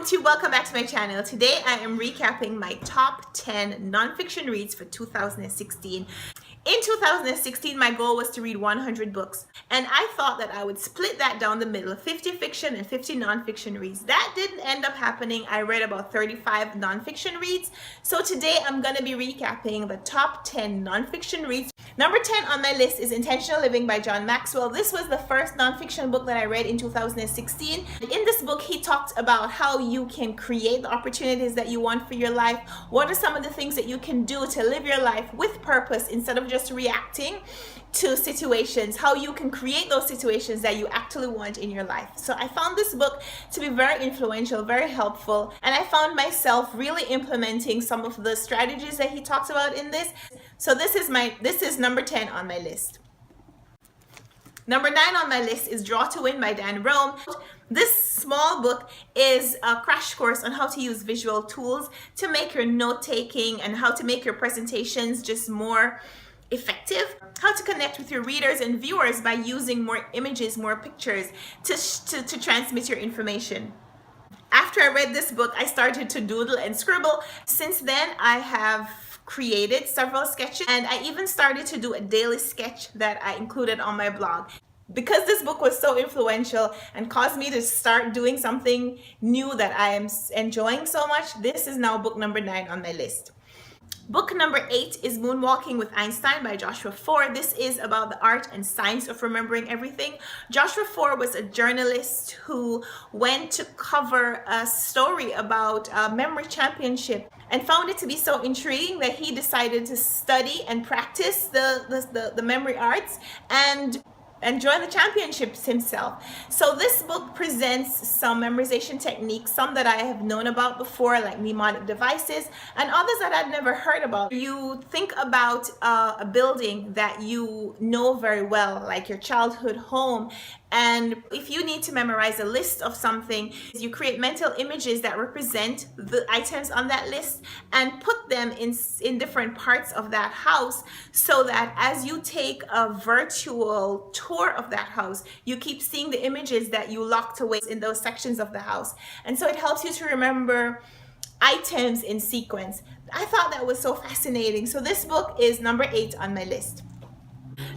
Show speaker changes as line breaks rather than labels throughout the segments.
YouTube, welcome back to my channel. Today I am recapping my top 10 nonfiction reads for 2016. In 2016, my goal was to read 100 books, and I thought that I would split that down the middle, 50 fiction and 50 nonfiction reads. That didn't end up happening. I read about 35 nonfiction reads. So today I'm going to be recapping the top 10 nonfiction reads. Number 10 on my list is Intentional Living by John Maxwell. This was the first nonfiction book that I read in 2016. In this book, he talked about how you can create the opportunities that you want for your life. What are some of the things that you can do to live your life with purpose instead of just reacting to situations, how you can create those situations that you actually want in your life. So I found this book to be very influential, very helpful, and I found myself really implementing some of the strategies that he talks about in this. So this is number 10 on my list. Number 9 on my list is Draw to Win by Dan Rome. This small book is a crash course on how to use visual tools to make your note-taking and how to make your presentations just more effective, how to connect with your readers and viewers by using more images, more pictures to transmit your information. After I read this book, I started to doodle and scribble. Since then, I have created several sketches, and I even started to do a daily sketch that I included on my blog. Because this book was so influential and caused me to start doing something new that I am enjoying so much, this is now book number 9 on my list. Book number 8 is Moonwalking with Einstein by Joshua Foer. This is about the art and science of remembering everything. Joshua Foer was a journalist who went to cover a story about a memory championship and found it to be so intriguing that he decided to study and practice the memory arts and join the championships himself. So this book presents some memorization techniques, some that I have known about before, like mnemonic devices, and others that I'd never heard about. You think about a building that you know very well, like your childhood home, and if you need to memorize a list of something, you create mental images that represent the items on that list and put them in different parts of that house, so that as you take a virtual tour of that house, you keep seeing the images that you locked away in those sections of the house. And so it helps you to remember items in sequence. I thought that was so fascinating. So this book is number 8 on my list.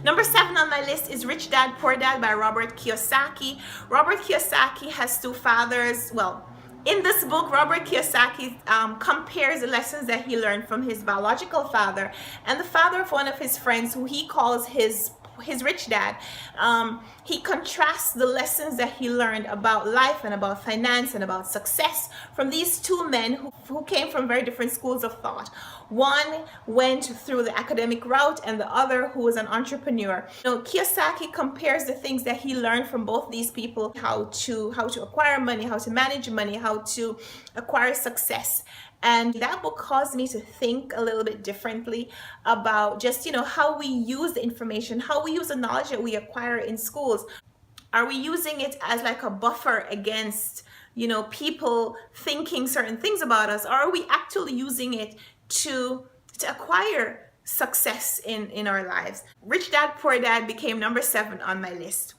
Number 7 on my list is Rich Dad, Poor Dad by Robert Kiyosaki. Robert Kiyosaki has 2 fathers. Well, in this book, Robert Kiyosaki compares the lessons that he learned from his biological father and the father of one of his friends, who he calls his rich dad. He contrasts the lessons that he learned about life and about finance and about success from these 2 men who came from very different schools of thought. One went through the academic route and the other who was an entrepreneur. Kiyosaki compares the things that he learned from both these people, how to acquire money, how to manage money, how to acquire success. And that book caused me to think a little bit differently about just, how we use the information, how we use the knowledge that we acquire in schools. Are we using it as like a buffer against, people thinking certain things about us? Or are we actually using it to acquire success in our lives? Rich Dad, Poor Dad became number 7 on my list.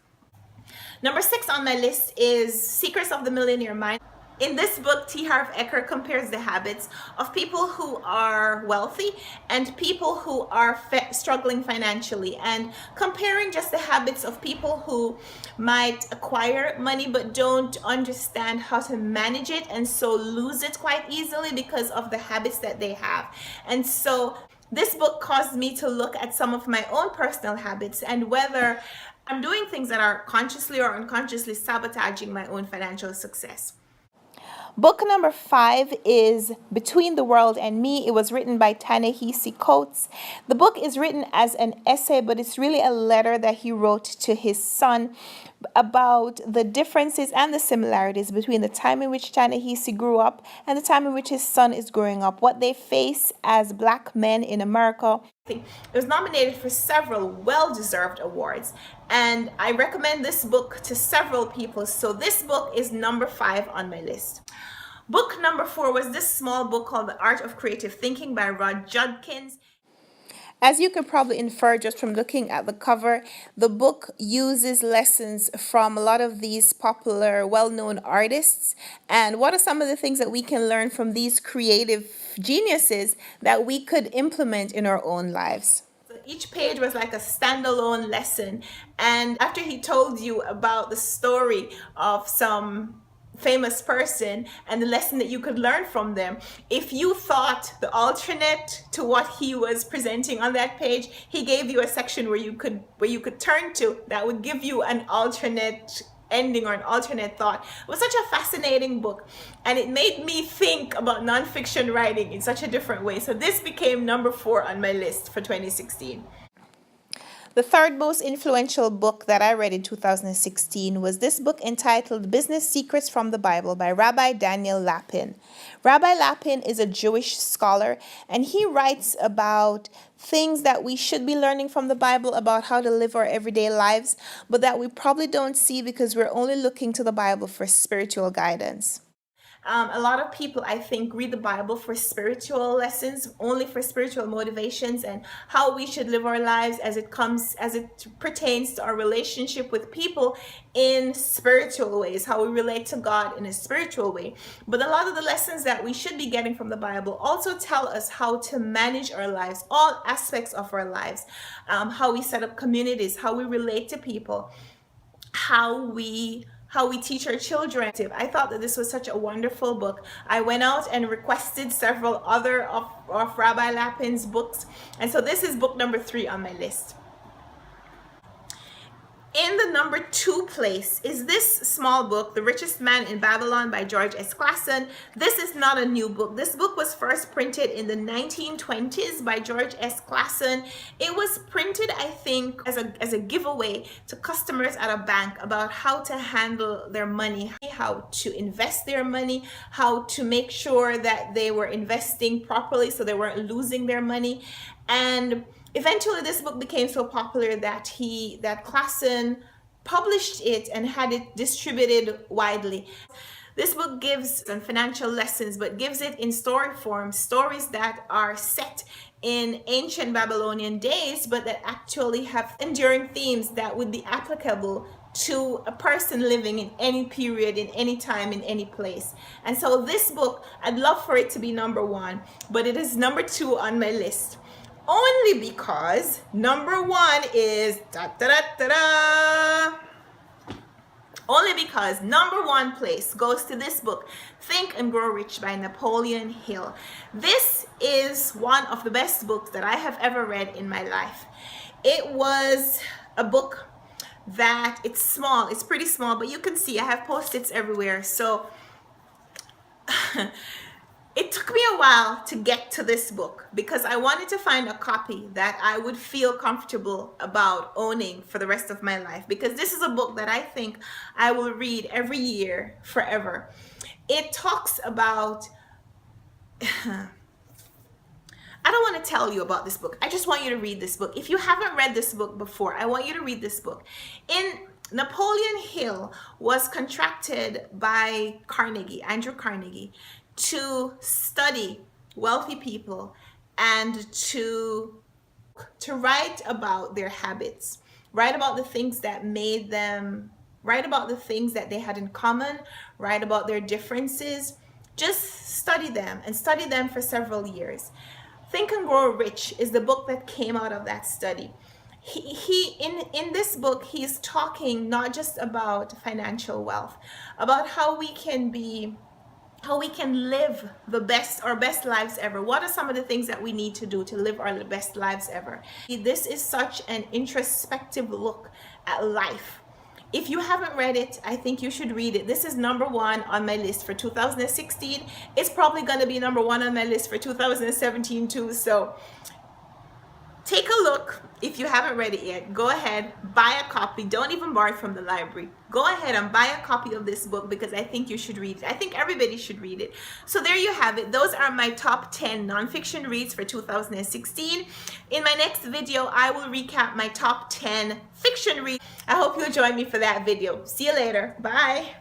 Number 6 on my list is Secrets of the Millionaire Mind. In this book, Harv Eker compares the habits of people who are wealthy and people who are struggling financially, and comparing just the habits of people who might acquire money but don't understand how to manage it, and so lose it quite easily because of the habits that they have. And so this book caused me to look at some of my own personal habits and whether I'm doing things that are consciously or unconsciously sabotaging my own financial success.
Book number 5 is Between the World and Me. It was written by Nehisi. The book is written as an essay, but it's really a letter that he wrote to his son about the differences and the similarities between the time in which Nehisi grew up and the time in which his son is growing up, what they face as Black men in America.
It was nominated for several well-deserved awards, and I recommend this book to several people. So this book is number 5 on my list. Book number 4 was this small book called The Art of Creative Thinking by Judkins.
As you could probably infer just from looking at the cover, the book uses lessons from a lot of these popular, well-known artists. And what are some of the things that we can learn from these creative geniuses that we could implement in our own lives?
So each page was like a standalone lesson. And after he told you about the story of some famous person and the lesson that you could learn from them, if you thought the alternate to what he was presenting on that page, he gave you a section where you could turn to that would give you an alternate ending or an alternate thought. It was such a fascinating book, and it made me think about nonfiction writing in such a different way. So this became number 4 on my list for 2016.
The third most influential book that I read in 2016 was this book entitled Business Secrets from the Bible by Rabbi Daniel Lapin. Rabbi Lapin is a Jewish scholar, and he writes about things that we should be learning from the Bible about how to live our everyday lives, but that we probably don't see because we're only looking to the Bible for spiritual guidance.
A lot of people, I think, read the Bible for spiritual lessons, only for spiritual motivations and how we should live our lives as it pertains to our relationship with people in spiritual ways, how we relate to God in a spiritual way. But a lot of the lessons that we should be getting from the Bible also tell us how to manage our lives, all aspects of our lives, how we set up communities, how we relate to people, how we teach our children. I thought that this was such a wonderful book. I went out and requested several other of Rabbi Lapin's books. And so this is book number 3 on my list. In the number 2 place is this small book, The Richest Man in Babylon by George S. Clason. This is not a new book. This book was first printed in the 1920s by George S. Clason. It was printed, I think, as a giveaway to customers at a bank about how to handle their money, how to invest their money, how to make sure that they were investing properly so they weren't losing their money. And eventually this book became so popular that Clason published it and had it distributed widely. This book gives some financial lessons, but gives it in story form, stories that are set in ancient Babylonian days, but that actually have enduring themes that would be applicable to a person living in any period, in any time, in any place. And so this book, I'd love for it to be number 1, but it is number 2 on my list. Only because number 1 is only because number 1 place goes to this book, Think and Grow Rich by Napoleon Hill. This is one of the best books that I have ever read in my life. It was a book that it's small, it's pretty small, but you can see I have post-its everywhere. So it took me a while to get to this book because I wanted to find a copy that I would feel comfortable about owning for the rest of my life, because this is a book that I think I will read every year forever. It talks about I don't want to tell you about this book. I just want you to read this book. If you haven't read this book before, I want you to read this book. Napoleon Hill was contracted by Andrew Carnegie, to study wealthy people and to write about their habits, write about the things that made them, write about the things that they had in common, write about their differences. Just study them and study them for several years. Think and Grow Rich is the book that came out of that study. In this book, he's talking not just about financial wealth, about how we can live our best lives ever. What are some of the things that we need to do to live our best lives ever? This is such an introspective look at life. If you haven't read it, I think you should read it. This is number 1 on my list for 2016. It's probably going to be number 1 on my list for 2017 too. So take a look. If you haven't read it yet, go ahead, buy a copy. Don't even borrow it from the library. Go ahead and buy a copy of this book because I think you should read it. I think everybody should read it. So there you have it. Those are my top 10 nonfiction reads for 2016. In my next video, I will recap my top 10 fiction reads. I hope you'll join me for that video. See you later. Bye.